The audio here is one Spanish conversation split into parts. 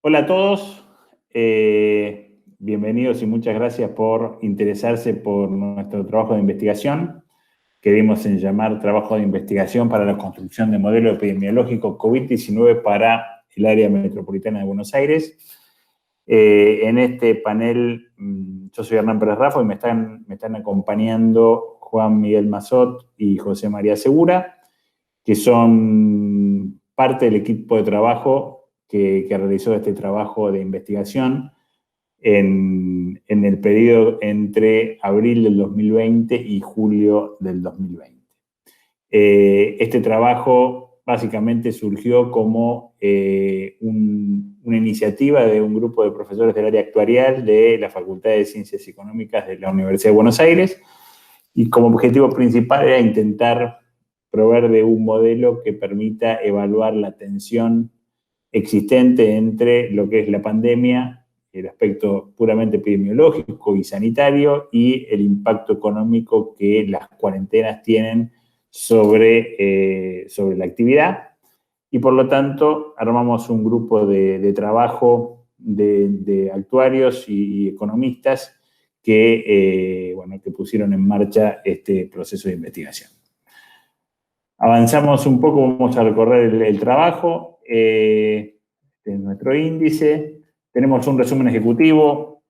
Hola a todos, bienvenidos y muchas gracias por interesarse por nuestro trabajo de investigación, que dimos en llamar Trabajo de Investigación para la Construcción de Modelo Epidemiológico COVID-19 para el área metropolitana de Buenos Aires. En este panel, yo soy Hernán Pérez Raffo y me están acompañando Juan Miguel Mazot y José María Segura, que son parte del equipo de trabajo que realizó este trabajo de investigación en el periodo entre abril del 2020 y julio del 2020. Este trabajo básicamente surgió como una iniciativa de un grupo de profesores del área actuarial de la Facultad de Ciencias Económicas de la Universidad de Buenos Aires, y como objetivo principal era intentar proveer de un modelo que permita evaluar la tensión existente entre lo que es la pandemia, el aspecto puramente epidemiológico y sanitario, y el impacto económico que las cuarentenas tienen sobre la actividad. Y por lo tanto, armamos un grupo de trabajo de actuarios y economistas que pusieron en marcha este proceso de investigación. Avanzamos un poco, vamos a recorrer el trabajo. Este es nuestro índice. Tenemos un resumen ejecutivo,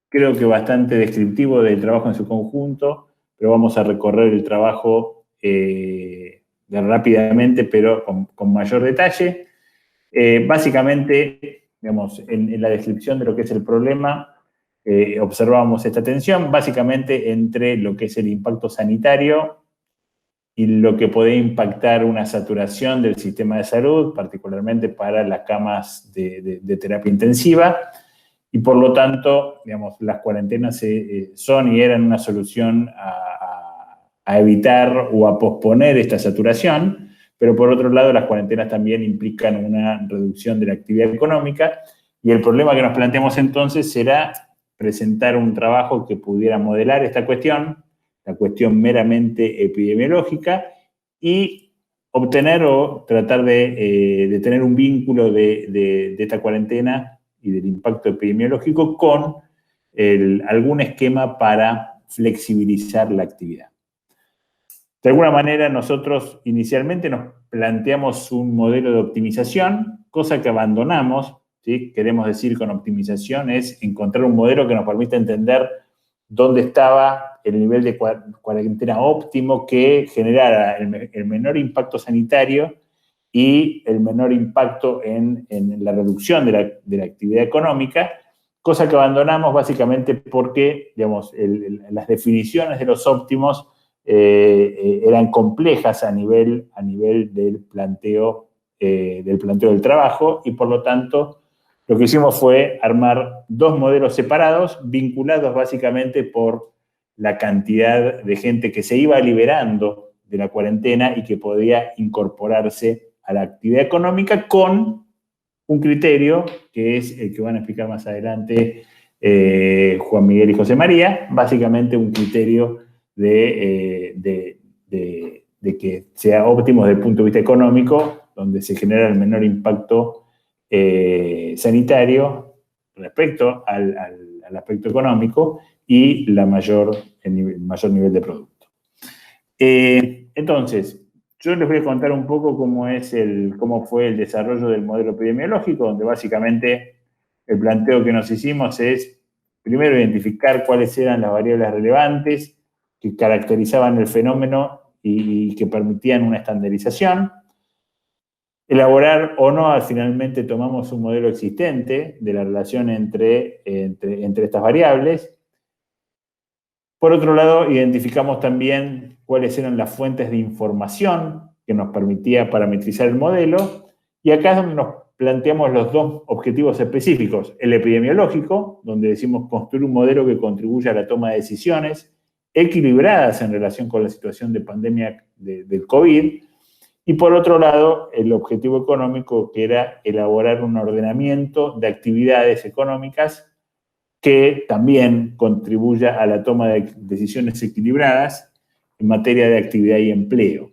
creo que bastante descriptivo del trabajo en su conjunto, pero vamos a recorrer el trabajo rápidamente, pero con mayor detalle. Básicamente, digamos, en la descripción de lo que es el problema, observamos esta tensión básicamente entre lo que es el impacto sanitario y lo que puede impactar una saturación del sistema de salud, particularmente para las camas de terapia intensiva, y por lo tanto, digamos, las cuarentenas son y eran una solución a evitar o a posponer esta saturación, pero por otro lado las cuarentenas también implican una reducción de la actividad económica, y el problema que nos planteamos entonces será presentar un trabajo que pudiera modelar esta cuestión, la cuestión meramente epidemiológica, y obtener o tratar de tener un vínculo de esta cuarentena y del impacto epidemiológico con algún esquema para flexibilizar la actividad. De alguna manera, nosotros inicialmente nos planteamos un modelo de optimización, cosa que abandonamos, ¿sí? Queremos decir con optimización es encontrar un modelo que nos permita entender dónde estaba el nivel de cuarentena óptimo que generara el menor impacto sanitario y el menor impacto en la reducción de la actividad económica, cosa que abandonamos básicamente porque, digamos, las definiciones de los óptimos eran complejas a nivel del planteo del trabajo, y por lo tanto lo que hicimos fue armar dos modelos separados, vinculados básicamente por la cantidad de gente que se iba liberando de la cuarentena y que podía incorporarse a la actividad económica, con un criterio que es el que van a explicar más adelante Juan Miguel y José María, básicamente un criterio de que sea óptimo desde el punto de vista económico, donde se genera el menor impacto sanitario respecto al aspecto económico y el mayor nivel de producto. Entonces, yo les voy a contar un poco cómo fue el desarrollo del modelo epidemiológico, donde básicamente el planteo que nos hicimos es, primero, identificar cuáles eran las variables relevantes que caracterizaban el fenómeno y que permitían una estandarización. Elaborar o no, finalmente tomamos un modelo existente de la relación entre estas variables. Por otro lado, identificamos también cuáles eran las fuentes de información que nos permitía parametrizar el modelo, y acá es donde nos planteamos los dos objetivos específicos: el epidemiológico, donde decimos construir un modelo que contribuya a la toma de decisiones equilibradas en relación con la situación de pandemia del COVID, y por otro lado, el objetivo económico, que era elaborar un ordenamiento de actividades económicas que también contribuya a la toma de decisiones equilibradas en materia de actividad y empleo.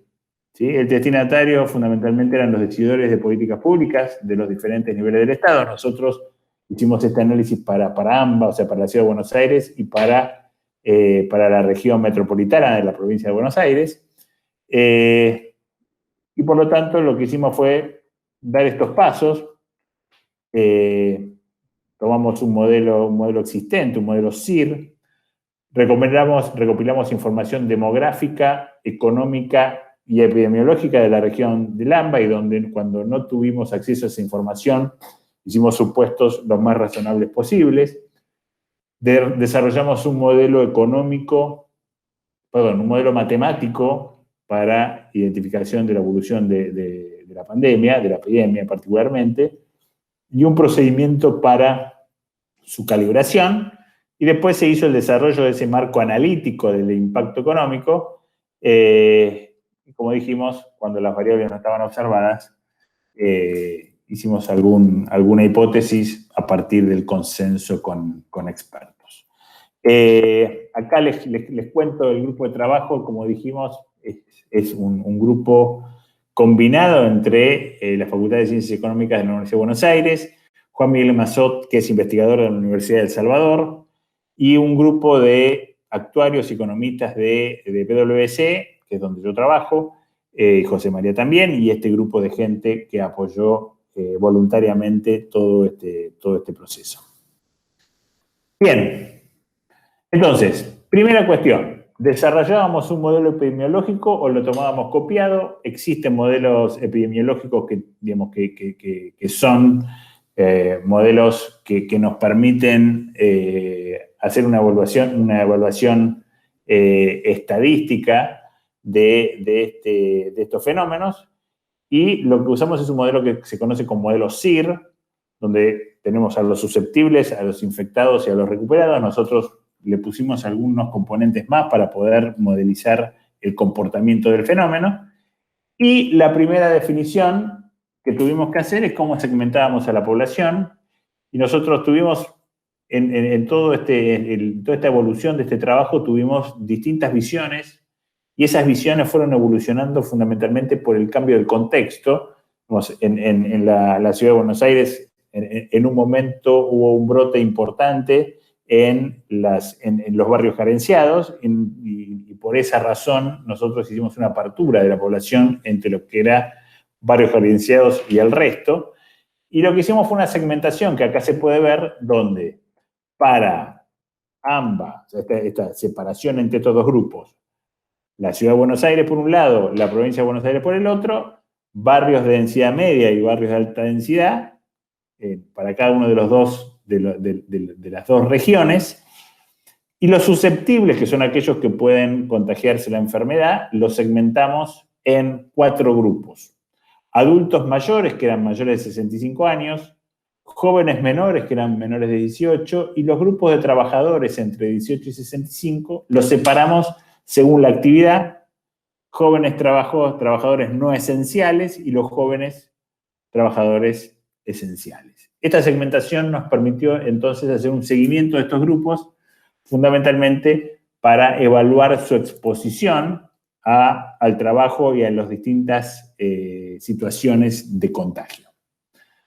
¿sí? El destinatario fundamentalmente eran los decidores de políticas públicas de los diferentes niveles del Estado. Nosotros hicimos este análisis para ambas, o sea, para la Ciudad de Buenos Aires y para la región metropolitana de la provincia de Buenos Aires. Y por lo tanto, lo que hicimos fue dar estos pasos. Tomamos un modelo existente, un modelo CIR. Recopilamos información demográfica, económica y epidemiológica de la región del AMBA, y donde, cuando no tuvimos acceso a esa información, hicimos supuestos los más razonables posibles. Desarrollamos un modelo un modelo matemático para identificación de la evolución de la pandemia, de la epidemia particularmente, y un procedimiento para su calibración, y después se hizo el desarrollo de ese marco analítico del impacto económico. Como dijimos, cuando las variables no estaban observadas, hicimos alguna hipótesis a partir del consenso con expertos. Acá les cuento el grupo de trabajo. Como dijimos, es un grupo combinado entre la Facultad de Ciencias Económicas de la Universidad de Buenos Aires, Juan Miguel Mazot, que es investigador de la Universidad de El Salvador, y un grupo de actuarios y economistas de PwC, que es donde yo trabajo, José María también, y este grupo de gente que apoyó voluntariamente todo este proceso. Bien, entonces, primera cuestión: ¿desarrollábamos un modelo epidemiológico o lo tomábamos copiado? Existen modelos epidemiológicos que son modelos que nos permiten hacer una evaluación estadística de estos fenómenos, y lo que usamos es un modelo que se conoce como modelo CIR, donde tenemos a los susceptibles, a los infectados y a los recuperados. Nosotros le pusimos algunos componentes más para poder modelizar el comportamiento del fenómeno, y la primera definición que tuvimos que hacer es cómo segmentábamos a la población, y nosotros tuvimos, en toda esta evolución de este trabajo, tuvimos distintas visiones, y esas visiones fueron evolucionando fundamentalmente por el cambio del contexto. En la Ciudad de Buenos Aires, en un momento hubo un brote importante en los barrios carenciados, y por esa razón nosotros hicimos una apertura de la población entre lo que era barrios carenciados y el resto, y lo que hicimos fue una segmentación que acá se puede ver, donde para ambas, esta separación entre estos dos grupos, la Ciudad de Buenos Aires por un lado, la provincia de Buenos Aires por el otro, barrios de densidad media y barrios de alta densidad, para cada uno de las dos regiones, y los susceptibles, que son aquellos que pueden contagiarse la enfermedad, los segmentamos en 4 grupos: adultos mayores, que eran mayores de 65 años, jóvenes menores, que eran menores de 18, y los grupos de trabajadores entre 18 y 65 los separamos según la actividad: jóvenes trabajadores no esenciales y los jóvenes trabajadores esenciales. Esta segmentación nos permitió entonces hacer un seguimiento de estos grupos, fundamentalmente para evaluar su exposición al trabajo y a las distintas situaciones de contagio.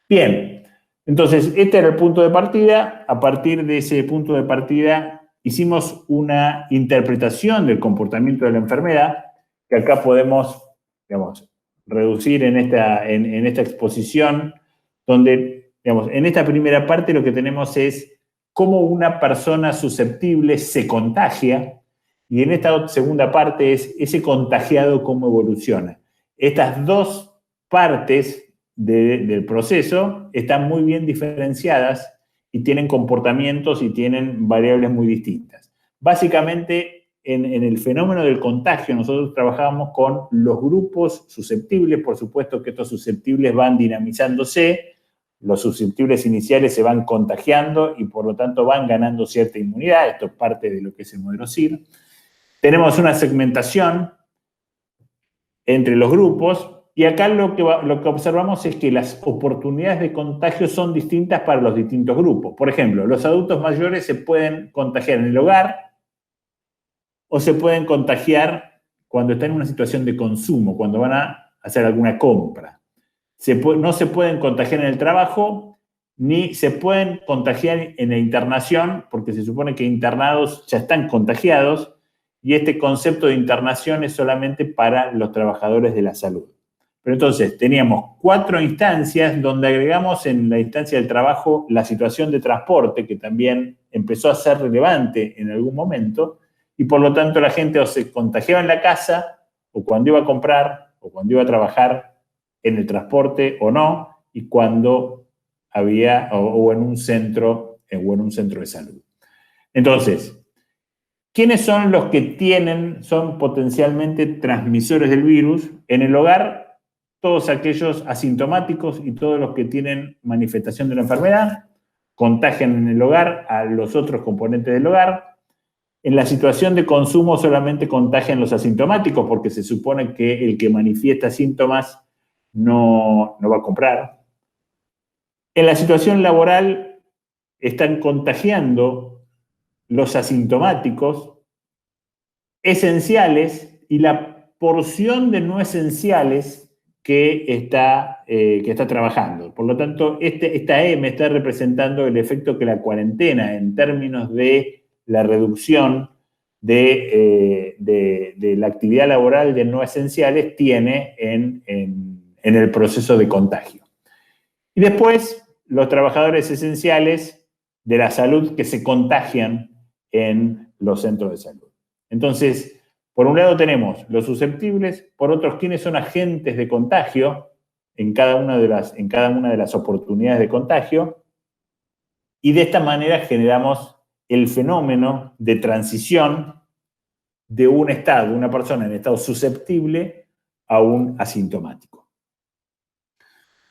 Bien, entonces este era el punto de partida. A partir de ese punto de partida hicimos una interpretación del comportamiento de la enfermedad, que acá podemos, reducir en esta exposición, donde, en esta primera parte lo que tenemos es cómo una persona susceptible se contagia, y en esta segunda parte es ese contagiado cómo evoluciona. Estas dos partes del proceso están muy bien diferenciadas y tienen comportamientos y tienen variables muy distintas. Básicamente, en el fenómeno del contagio, nosotros trabajamos con los grupos susceptibles. Por supuesto que estos susceptibles van dinamizándose, los susceptibles iniciales se van contagiando y por lo tanto van ganando cierta inmunidad. Esto es parte de lo que es el modelo CIR. Tenemos una segmentación entre los grupos, y acá lo que observamos es que las oportunidades de contagio son distintas para los distintos grupos. Por ejemplo, los adultos mayores se pueden contagiar en el hogar o se pueden contagiar cuando están en una situación de consumo, cuando van a hacer alguna compra. No se pueden contagiar en el trabajo, ni se pueden contagiar en la internación, porque se supone que internados ya están contagiados, y este concepto de internación es solamente para los trabajadores de la salud. Pero entonces teníamos 4 instancias donde agregamos en la instancia del trabajo la situación de transporte, que también empezó a ser relevante en algún momento, y por lo tanto la gente o se contagiaba en la casa, o cuando iba a comprar, o cuando iba a trabajar en el transporte o no, y cuando había, o en un centro de salud. Entonces, ¿quiénes son los que son potencialmente transmisores del virus? En el hogar, todos aquellos asintomáticos y todos los que tienen manifestación de la enfermedad, contagian en el hogar a los otros componentes del hogar. En la situación de consumo solamente contagian los asintomáticos porque se supone que el que manifiesta síntomas no va a comprar. En la situación laboral están contagiando los asintomáticos, esenciales y la porción de no esenciales que está trabajando. Por lo tanto, esta M está representando el efecto que la cuarentena en términos de la reducción de la actividad laboral de no esenciales tiene en el proceso de contagio. Y después, los trabajadores esenciales de la salud que se contagian en los centros de salud. Entonces, por un lado tenemos los susceptibles, por otros, ¿quiénes son agentes de contagio en cada una de las oportunidades de contagio? Y de esta manera generamos el fenómeno de transición de un estado, una persona en estado susceptible a un asintomático.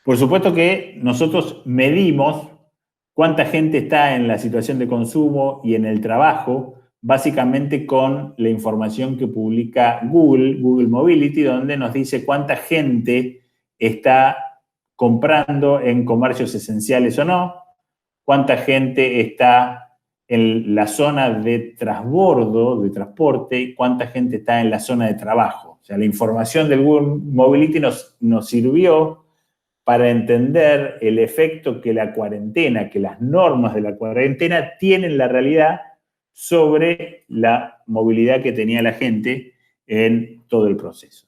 Por supuesto que nosotros medimos cuánta gente está en la situación de consumo y en el trabajo, básicamente con la información que publica Google Mobility, donde nos dice cuánta gente está comprando en comercios esenciales o no, cuánta gente está en la zona de transbordo, de transporte, cuánta gente está en la zona de trabajo. O sea, la información del Google Mobility nos sirvió para entender el efecto que la cuarentena, que las normas de la cuarentena tienen en la realidad sobre la movilidad que tenía la gente en todo el proceso.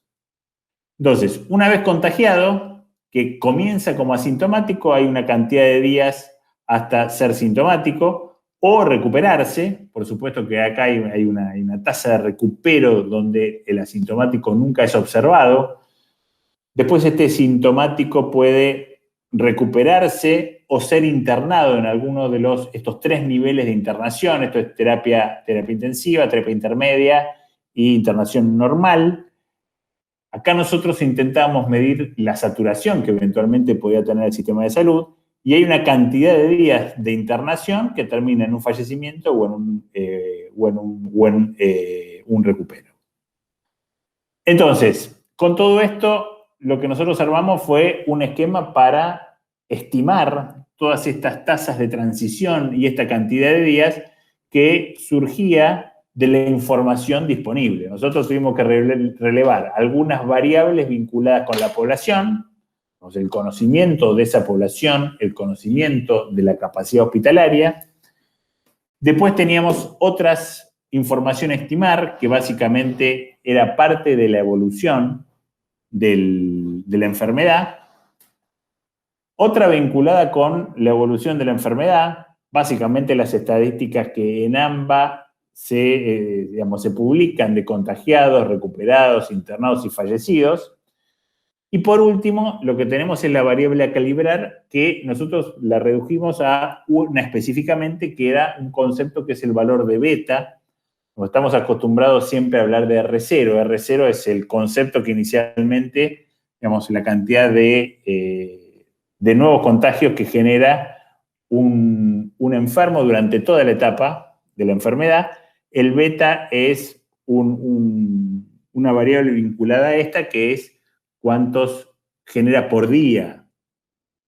Entonces, una vez contagiado, que comienza como asintomático, hay una cantidad de días hasta ser sintomático o recuperarse. Por supuesto que acá hay una tasa de recupero donde el asintomático nunca es observado. Después este sintomático puede recuperarse o ser internado en alguno de estos 3 niveles de internación. Esto es terapia intensiva, terapia intermedia e internación normal. Acá nosotros intentamos medir la saturación que eventualmente podía tener el sistema de salud y hay una cantidad de días de internación que termina en un fallecimiento o en un recupero. Entonces, con todo esto, lo que nosotros armamos fue un esquema para estimar todas estas tasas de transición y esta cantidad de días que surgía de la información disponible. Nosotros tuvimos que relevar algunas variables vinculadas con la población, el conocimiento de esa población, el conocimiento de la capacidad hospitalaria. Después teníamos otras información a estimar, que básicamente era parte de la evolución de la enfermedad. Otra vinculada con la evolución de la enfermedad, básicamente las estadísticas que en AMBA se publican de contagiados, recuperados, internados y fallecidos. Y por último, lo que tenemos es la variable a calibrar, que nosotros la redujimos a una específicamente, que era un concepto que es el valor de beta. Como estamos acostumbrados siempre a hablar de R0. R0 es el concepto que inicialmente, la cantidad de nuevos contagios que genera un enfermo durante toda la etapa de la enfermedad. El beta es una variable vinculada a esta, que es cuántos genera por día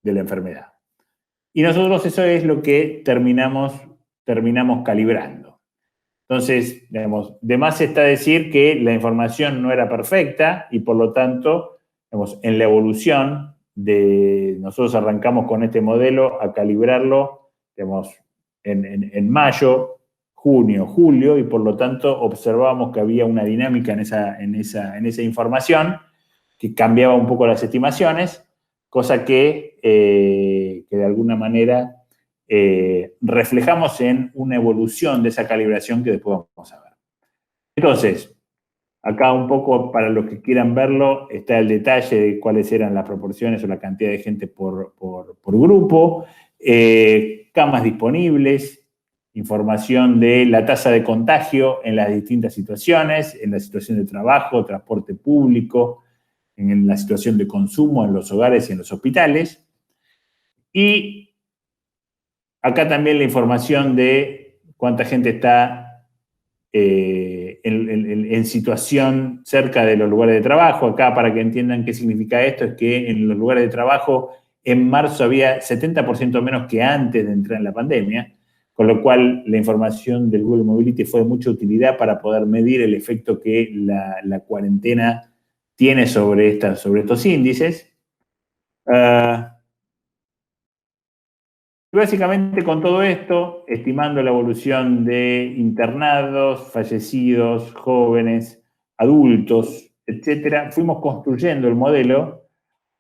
de la enfermedad. Y nosotros eso es lo que terminamos calibrando. Entonces, digamos, de más está decir que la información no era perfecta y por lo tanto, digamos, en la evolución nosotros arrancamos con este modelo a calibrarlo, digamos, en mayo, junio, julio, y por lo tanto observábamos que había una dinámica en esa información que cambiaba un poco las estimaciones, cosa que de alguna manera reflejamos en una evolución de esa calibración que después vamos a ver. Entonces, acá un poco para los que quieran verlo, está el detalle de cuáles eran las proporciones o la cantidad de gente por grupo, camas disponibles, información de la tasa de contagio en las distintas situaciones, en la situación de trabajo, transporte público, en la situación de consumo en los hogares y en los hospitales. Y acá también la información de cuánta gente está en situación cerca de los lugares de trabajo. Acá, para que entiendan qué significa esto, es que en los lugares de trabajo en marzo había 70% menos que antes de entrar en la pandemia, con lo cual la información del Google Mobility fue de mucha utilidad para poder medir el efecto que la cuarentena tiene sobre estos índices. Básicamente con todo esto, estimando la evolución de internados, fallecidos, jóvenes, adultos, etcétera, fuimos construyendo el modelo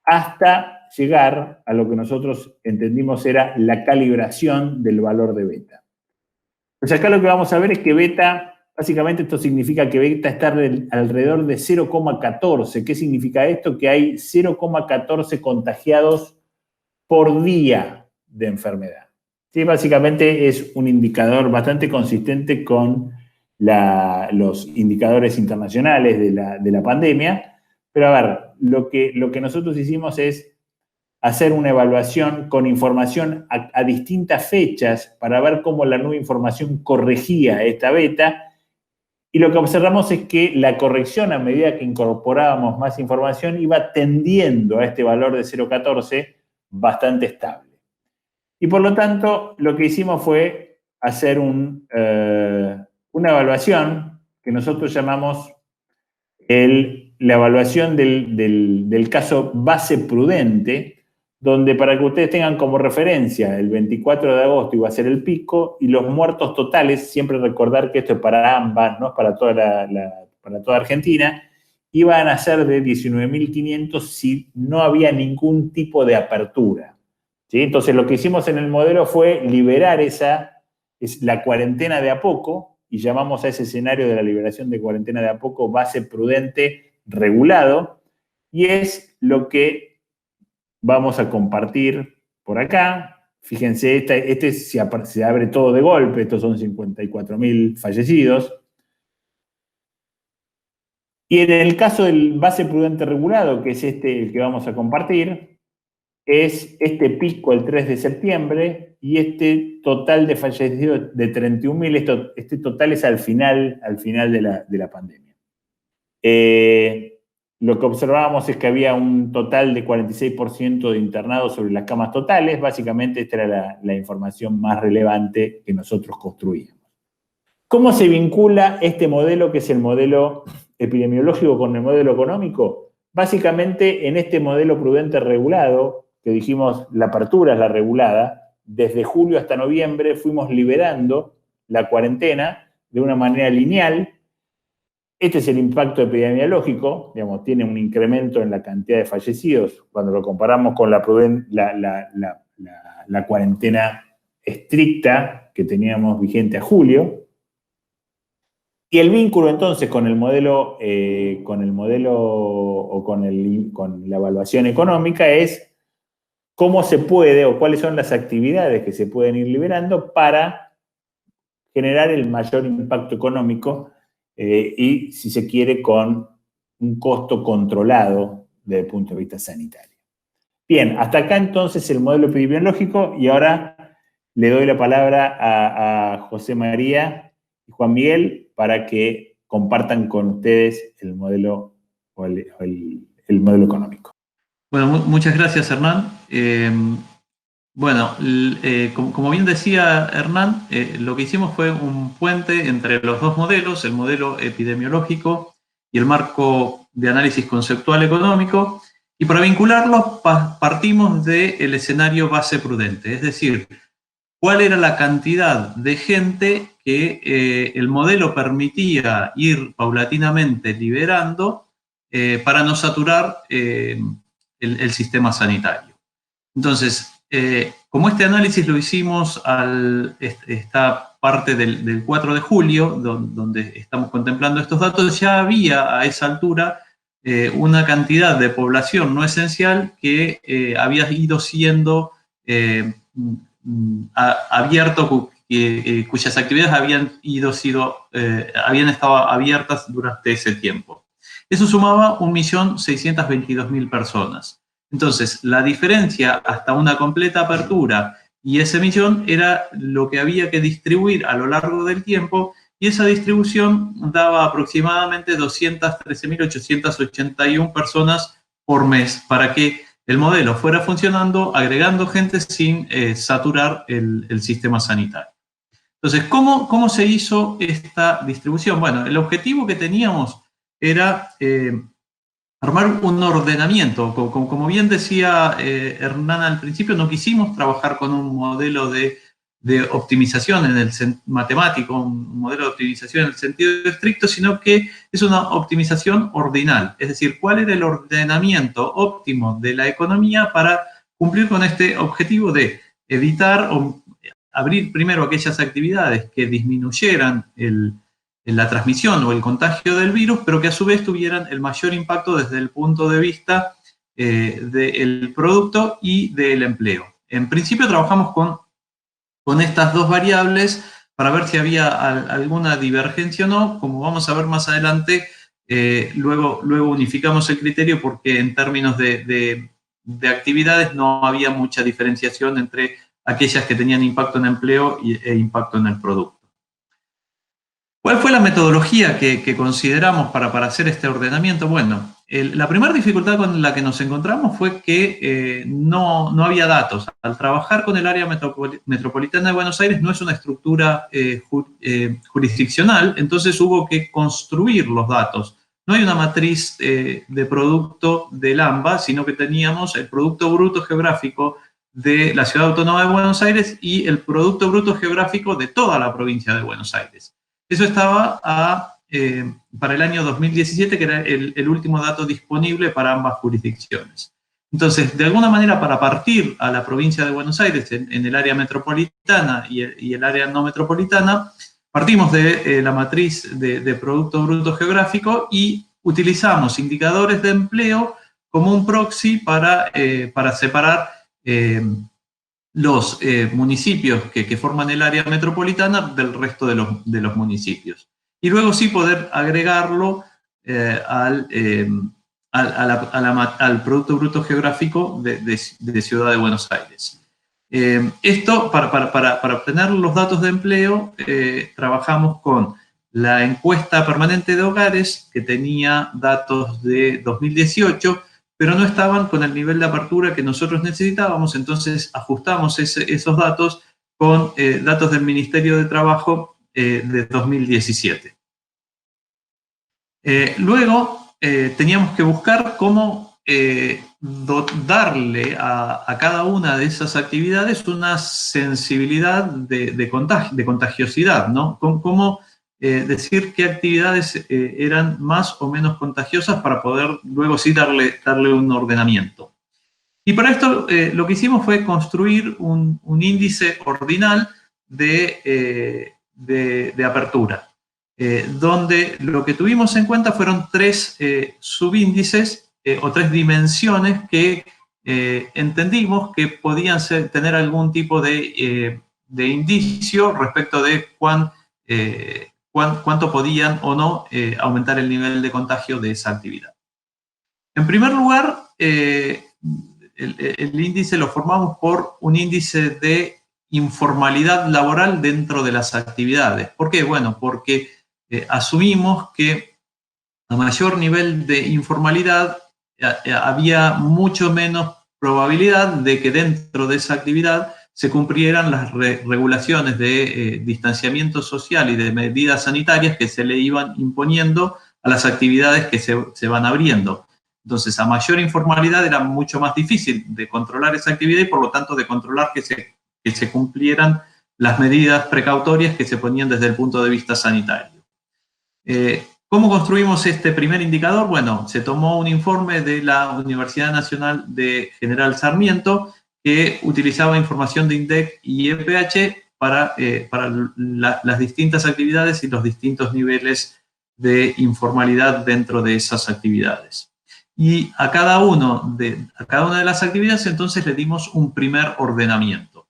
hasta llegar a lo que nosotros entendimos era la calibración del valor de beta. Pues acá lo que vamos a ver es que beta, básicamente esto significa que beta está alrededor de 0,14. ¿Qué significa esto? Que hay 0,14 contagiados por día de enfermedad. Sí, básicamente es un indicador bastante consistente con los indicadores internacionales de la pandemia. Pero a ver, lo que nosotros hicimos es hacer una evaluación con información a distintas fechas para ver cómo la nueva información corregía esta beta. Y lo que observamos es que la corrección, a medida que incorporábamos más información, iba tendiendo a este valor de 0,14 bastante estable. Y por lo tanto, lo que hicimos fue hacer una evaluación que nosotros llamamos la evaluación del caso base prudente, donde para que ustedes tengan como referencia, el 24 de agosto iba a ser el pico, y los muertos totales, siempre recordar que esto es para ambas, no es para para toda Argentina, iban a ser de 19.500 si no había ningún tipo de apertura. ¿Sí? Entonces, lo que hicimos en el modelo fue liberar la cuarentena de a poco, y llamamos a ese escenario de la liberación de cuarentena de a poco base prudente regulado, y es lo que vamos a compartir por acá. Fíjense, se abre todo de golpe, estos son 54.000 fallecidos. Y en el caso del base prudente regulado, que es el que vamos a compartir, es este pico el 3 de septiembre y este total de fallecidos de 31.000, este total es al final de la pandemia. Lo que observábamos es que había un total de 46% de internados sobre las camas totales. Básicamente esta era la información más relevante que nosotros construíamos. ¿Cómo se vincula este modelo, que es el modelo epidemiológico, con el modelo económico? Básicamente, en este modelo prudente regulado, que dijimos la apertura es la regulada, desde julio hasta noviembre fuimos liberando la cuarentena de una manera lineal. Este es el impacto epidemiológico, digamos, tiene un incremento en la cantidad de fallecidos cuando lo comparamos con la cuarentena estricta que teníamos vigente a julio. Y el vínculo entonces con el modelo o con la evaluación económica es cómo se puede o cuáles son las actividades que se pueden ir liberando para generar el mayor impacto económico y, si se quiere, con un costo controlado desde el punto de vista sanitario. Bien, hasta acá entonces el modelo epidemiológico, y ahora le doy la palabra a José María y Juan Miguel para que compartan con ustedes el modelo o el modelo económico. Bueno, muchas gracias, Hernán. Bueno, como bien decía Hernán, lo que hicimos fue un puente entre los dos modelos, el modelo epidemiológico y el marco de análisis conceptual económico, y para vincularlos partimos del escenario base prudente, es decir, cuál era la cantidad de gente que el modelo permitía ir paulatinamente liberando para no saturar el sistema sanitario. Entonces, como este análisis lo hicimos esta parte del 4 de julio, donde estamos contemplando estos datos, ya había a esa altura una cantidad de población no esencial que había ido siendo abierto, cuyas actividades habían estado abiertas durante ese tiempo. Eso sumaba 1.622.000 personas. Entonces, la diferencia hasta una completa apertura y ese millón era lo que había que distribuir a lo largo del tiempo, y esa distribución daba aproximadamente 213.881 personas por mes para que el modelo fuera funcionando, agregando gente sin saturar el sistema sanitario. Entonces, ¿cómo se hizo esta distribución? Bueno, el objetivo que teníamos era armar un ordenamiento. Como bien decía Hernán al principio, no quisimos trabajar con un modelo de optimización en el matemático, un modelo de optimización en el sentido estricto, sino que es una optimización ordinal. Es decir, cuál era el ordenamiento óptimo de la economía para cumplir con este objetivo de evitar o abrir primero aquellas actividades que disminuyeran la transmisión o el contagio del virus, pero que a su vez tuvieran el mayor impacto desde el punto de vista del producto y del empleo. En principio trabajamos con estas dos variables para ver si había alguna divergencia o no. Como vamos a ver más adelante, luego unificamos el criterio porque en términos de actividades no había mucha diferenciación entre aquellas que tenían impacto en empleo e impacto en el producto. ¿Cuál fue la metodología que consideramos para hacer este ordenamiento? Bueno, la primera dificultad con la que nos encontramos fue que no había datos. Al trabajar con el área metropolitana de Buenos Aires no es una estructura jurisdiccional, entonces hubo que construir los datos. No hay una matriz de producto del AMBA, sino que teníamos el Producto Bruto Geográfico de la Ciudad Autónoma de Buenos Aires y el Producto Bruto Geográfico de toda la provincia de Buenos Aires. Eso estaba para el año 2017, que era el último dato disponible para ambas jurisdicciones. Entonces, de alguna manera, para partir a la provincia de Buenos Aires en el área metropolitana y el área no metropolitana, partimos de la matriz de Producto Bruto Geográfico y utilizamos indicadores de empleo como un proxy para separar los municipios que forman el área metropolitana del resto de los municipios. Y luego sí poder agregarlo al Producto Bruto Geográfico de Ciudad de Buenos Aires. Esto, para obtener los datos de empleo, trabajamos con la encuesta permanente de hogares, que tenía datos de 2018, pero no estaban con el nivel de apertura que nosotros necesitábamos, entonces ajustamos esos datos con datos del Ministerio de Trabajo de 2017. Luego teníamos que buscar cómo darle a cada una de esas actividades una sensibilidad de contagiosidad, ¿no? Cómo decir qué actividades eran más o menos contagiosas para poder luego sí darle un ordenamiento. Y para esto lo que hicimos fue construir un índice ordinal de apertura, donde lo que tuvimos en cuenta fueron tres subíndices o tres dimensiones que entendimos que podían tener algún tipo de indicio respecto de cuánto podían o no aumentar el nivel de contagio de esa actividad. En primer lugar, el índice lo formamos por un índice de informalidad laboral dentro de las actividades. ¿Por qué? Bueno, porque asumimos que a mayor nivel de informalidad había mucho menos probabilidad de que dentro de esa actividad se cumplieran las regulaciones de distanciamiento social y de medidas sanitarias que se le iban imponiendo a las actividades que se van abriendo. Entonces, a mayor informalidad era mucho más difícil de controlar esa actividad y, por lo tanto, de controlar que se cumplieran las medidas precautorias que se ponían desde el punto de vista sanitario. ¿Cómo construimos este primer indicador? Bueno, se tomó un informe de la Universidad Nacional de General Sarmiento que utilizaba información de INDEC y EPH para las distintas actividades y los distintos niveles de informalidad dentro de esas actividades. Y a cada una de las actividades entonces le dimos un primer ordenamiento.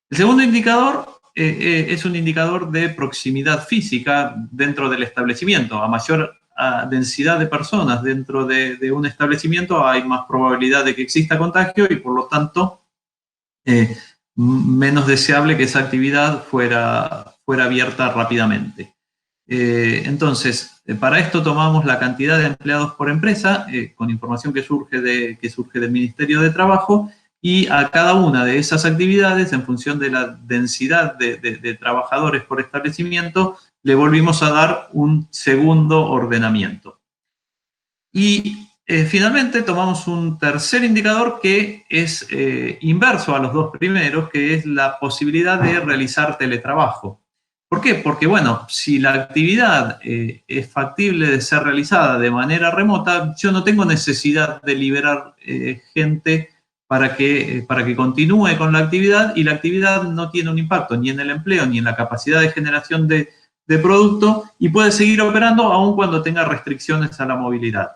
El segundo indicador es un indicador de proximidad física dentro del establecimiento. A mayor densidad de personas dentro de un establecimiento hay más probabilidad de que exista contagio y, por lo tanto, menos deseable que esa actividad fuera abierta rápidamente. Entonces, para esto tomamos la cantidad de empleados por empresa, con información que surge del Ministerio de Trabajo, y a cada una de esas actividades, en función de la densidad de trabajadores por establecimiento, le volvimos a dar un segundo ordenamiento. Y finalmente tomamos un tercer indicador que es inverso a los dos primeros, que es la posibilidad de realizar teletrabajo. ¿Por qué? Porque, bueno, si la actividad es factible de ser realizada de manera remota, yo no tengo necesidad de liberar gente para que continúe con la actividad, y la actividad no tiene un impacto ni en el empleo ni en la capacidad de generación de producto, y puede seguir operando aun cuando tenga restricciones a la movilidad.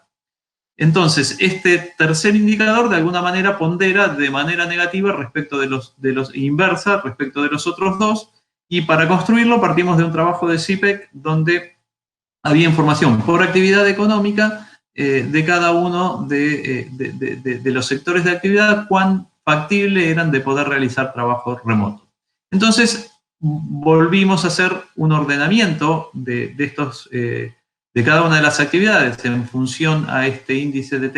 Entonces, este tercer indicador de alguna manera pondera de manera negativa respecto de los inversa respecto de los otros dos, y para construirlo partimos de un trabajo de CIPEC donde había información por actividad económica de cada uno de los sectores de actividad, cuán factible eran de poder realizar trabajo remoto. Entonces, volvimos a hacer un ordenamiento de cada una de las actividades en función a este índice de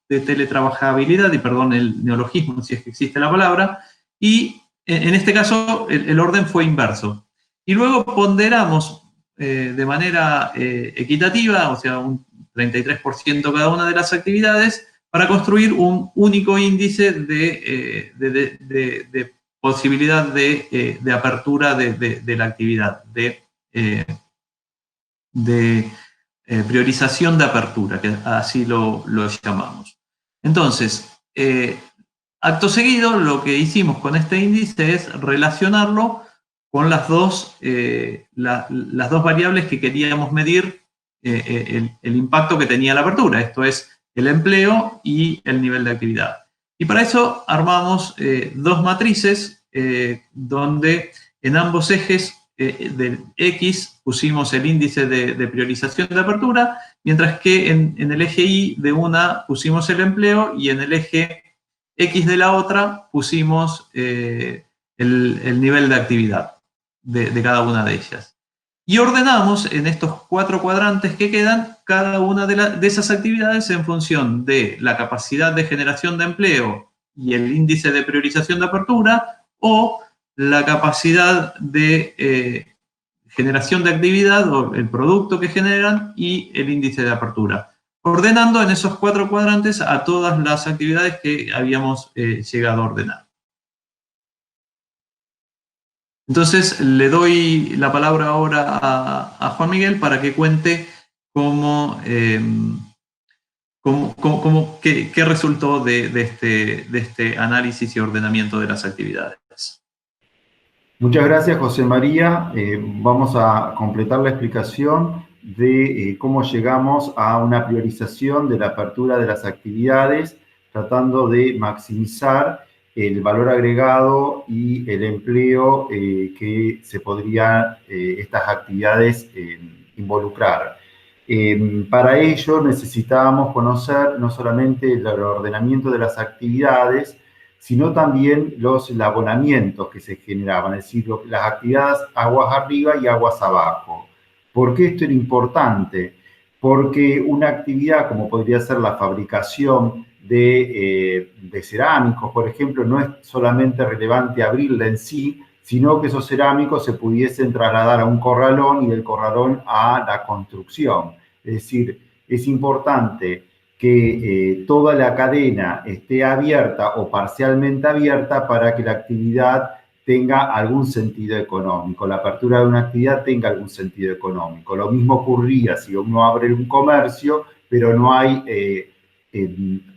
teletrabajabilidad, y perdón el neologismo si es que existe la palabra, y en este caso el orden fue inverso. Y luego ponderamos de manera equitativa, o sea, un 33% cada una de las actividades, para construir un único índice de posibilidad de apertura de la actividad, de priorización de apertura, que así lo llamamos. Entonces, acto seguido, lo que hicimos con este índice es relacionarlo con las dos variables que queríamos medir el impacto que tenía la apertura, esto es, el empleo y el nivel de actividad. Y para eso armamos dos matrices donde en ambos ejes del X pusimos el índice de priorización de apertura, mientras que en el eje Y de una pusimos el empleo, y en el eje X de la otra pusimos el nivel de actividad de cada una de ellas. Y ordenamos en estos 4 cuadrantes que quedan cada una de esas actividades en función de la capacidad de generación de empleo y el índice de priorización de apertura, o la capacidad de generación de actividad o el producto que generan y el índice de apertura, ordenando en esos 4 cuadrantes a todas las actividades que habíamos llegado a ordenar. Entonces, le doy la palabra ahora a Juan Miguel para que cuente qué resultó de este análisis y ordenamiento de las actividades. Muchas gracias, José María. Vamos a completar la explicación de cómo llegamos a una priorización de la apertura de las actividades, tratando de maximizar el valor agregado y el empleo que se podrían estas actividades involucrar. Para ello necesitábamos conocer no solamente el ordenamiento de las actividades, sino también los labonamientos que se generaban, es decir, las actividades aguas arriba y aguas abajo. ¿Por qué esto era importante? Porque una actividad como podría ser la fabricación de cerámicos, por ejemplo, no es solamente relevante abrirla en sí, sino que esos cerámicos se pudiesen trasladar a un corralón y del corralón a la construcción. Es decir, es importante que toda la cadena esté abierta o parcialmente abierta para que la actividad tenga algún sentido económico, la apertura de una actividad tenga algún sentido económico. Lo mismo ocurría si uno abre un comercio, pero no hay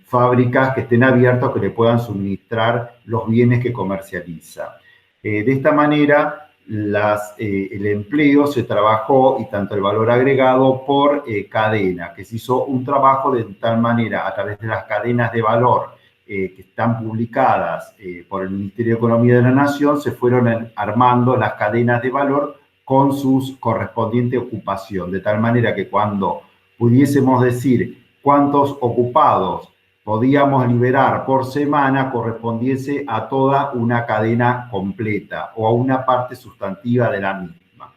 fábricas que estén abiertas que le puedan suministrar los bienes que comercializa. De esta manera, el empleo se trabajó y tanto el valor agregado por cadena, que se hizo un trabajo de tal manera a través de las cadenas de valor que están publicadas por el Ministerio de Economía de la Nación, se fueron armando las cadenas de valor con su correspondiente ocupación, de tal manera que cuando pudiésemos decir cuántos ocupados podíamos liberar por semana, correspondiese a toda una cadena completa o a una parte sustantiva de la misma.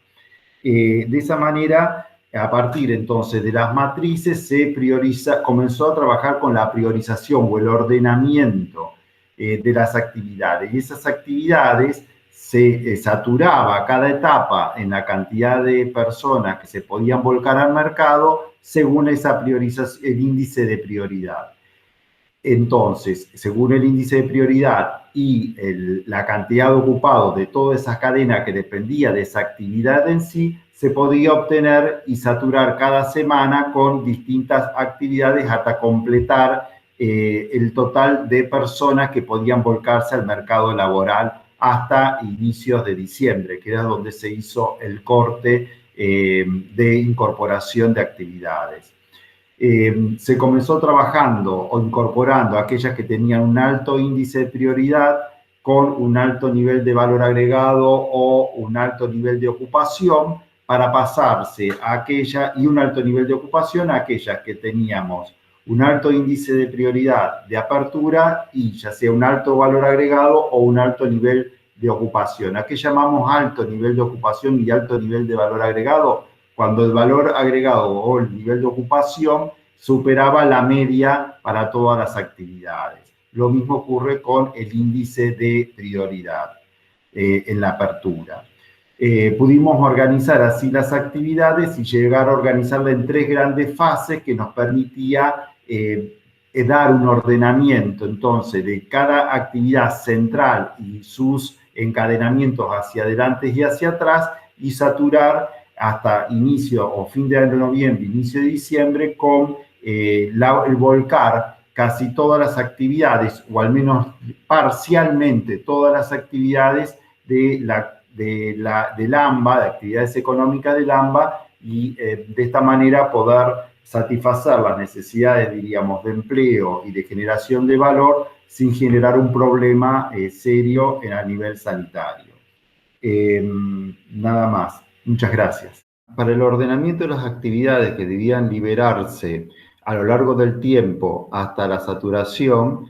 De esa manera, a partir entonces de las matrices, comenzó a trabajar con la priorización o el ordenamiento de las actividades. Y esas actividades se saturaba cada etapa en la cantidad de personas que se podían volcar al mercado según esa priorización, el índice de prioridad. Entonces, según el índice de prioridad y la cantidad de ocupados de toda esa cadena que dependía de esa actividad en sí, se podía obtener y saturar cada semana con distintas actividades hasta completar el total de personas que podían volcarse al mercado laboral hasta inicios de diciembre, que era donde se hizo el corte de incorporación de actividades. Se comenzó trabajando o incorporando aquellas que tenían un alto índice de prioridad con un alto nivel de valor agregado o un alto nivel de ocupación para pasarse a aquella y un alto nivel de ocupación a aquellas que teníamos un alto índice de prioridad de apertura y ya sea un alto valor agregado o un alto nivel de ocupación. ¿A qué llamamos alto nivel de ocupación y alto nivel de valor agregado? Cuando el valor agregado o el nivel de ocupación superaba la media para todas las actividades. Lo mismo ocurre con el índice de prioridad en la apertura. Pudimos organizar así las actividades y llegar a organizarla en 3 grandes fases que nos permitía dar un ordenamiento entonces de cada actividad central y sus encadenamientos hacia adelante y hacia atrás y saturar hasta inicio o fin de noviembre, inicio de diciembre, con el volcar casi todas las actividades, o al menos parcialmente todas las actividades del AMBA, de actividades económicas del AMBA, y de esta manera poder satisfacer las necesidades, diríamos, de empleo y de generación de valor sin generar un problema serio a nivel sanitario. Nada más. Muchas gracias. Para el ordenamiento de las actividades que debían liberarse a lo largo del tiempo hasta la saturación,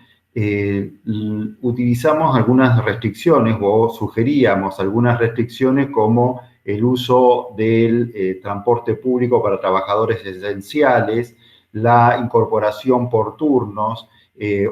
utilizamos algunas restricciones o sugeríamos algunas restricciones como el uso del transporte público para trabajadores esenciales, la incorporación por turnos,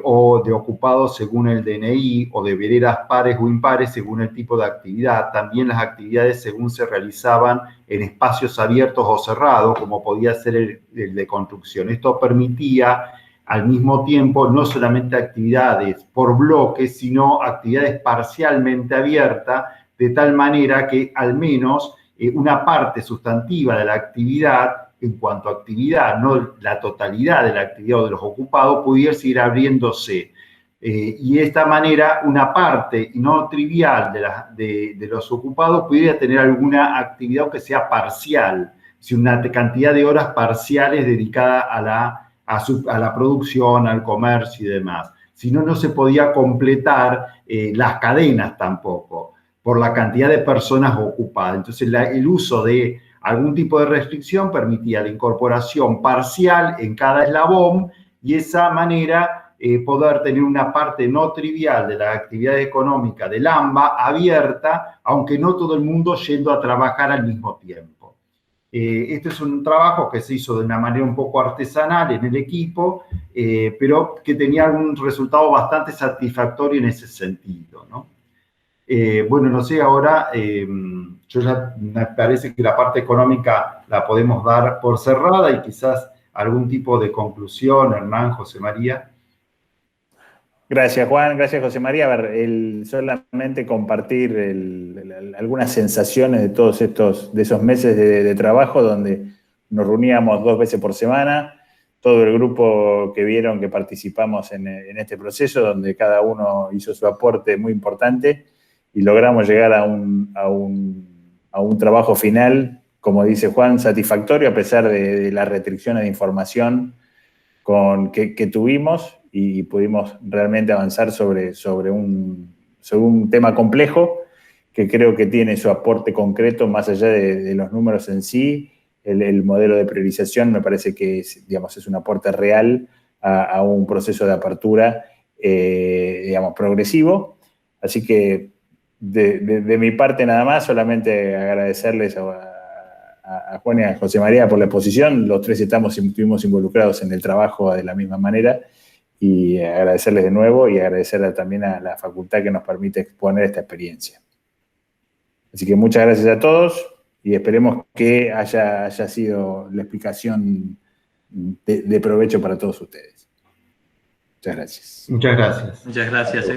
o de ocupados según el DNI, o de veredas pares o impares según el tipo de actividad. También las actividades según se realizaban en espacios abiertos o cerrados, como podía ser el de construcción. Esto permitía al mismo tiempo no solamente actividades por bloques, sino actividades parcialmente abiertas, de tal manera que al menos una parte sustantiva de la actividad, en cuanto a actividad, no la totalidad de la actividad de los ocupados, pudiera seguir abriéndose. Y de esta manera, una parte no trivial de los ocupados pudiera tener alguna actividad aunque sea parcial, si una cantidad de horas parciales dedicadas a la producción, al comercio y demás. Si no, no se podía completar las cadenas tampoco, por la cantidad de personas ocupadas. Entonces, el uso de algún tipo de restricción permitía la incorporación parcial en cada eslabón y de esa manera poder tener una parte no trivial de la actividad económica del AMBA abierta, aunque no todo el mundo yendo a trabajar al mismo tiempo. Este es un trabajo que se hizo de una manera un poco artesanal en el equipo, pero que tenía un resultado bastante satisfactorio en ese sentido, ¿no? Bueno, no sé, ahora yo ya me parece que la parte económica la podemos dar por cerrada y quizás algún tipo de conclusión, Hernán, José María. Gracias, Juan. Gracias, José María. A ver, solamente compartir algunas sensaciones de todos esos meses de trabajo donde nos reuníamos 2 veces por semana, todo el grupo que vieron que participamos en este proceso, donde cada uno hizo su aporte muy importante y logramos llegar a un trabajo final, como dice Juan, satisfactorio a pesar de las restricciones de información que tuvimos, y pudimos realmente avanzar sobre un tema complejo que creo que tiene su aporte concreto más allá de los números en sí. El modelo de priorización me parece que es un aporte real a un proceso de apertura progresivo. Así que de mi parte nada más, solamente agradecerles a Juan y a José María por la exposición. Los tres estuvimos involucrados en el trabajo de la misma manera, y agradecerles de nuevo y agradecer también a la facultad que nos permite exponer esta experiencia. Así que muchas gracias a todos y esperemos que haya sido la explicación de provecho para todos ustedes. Muchas gracias. Muchas gracias. Muchas gracias.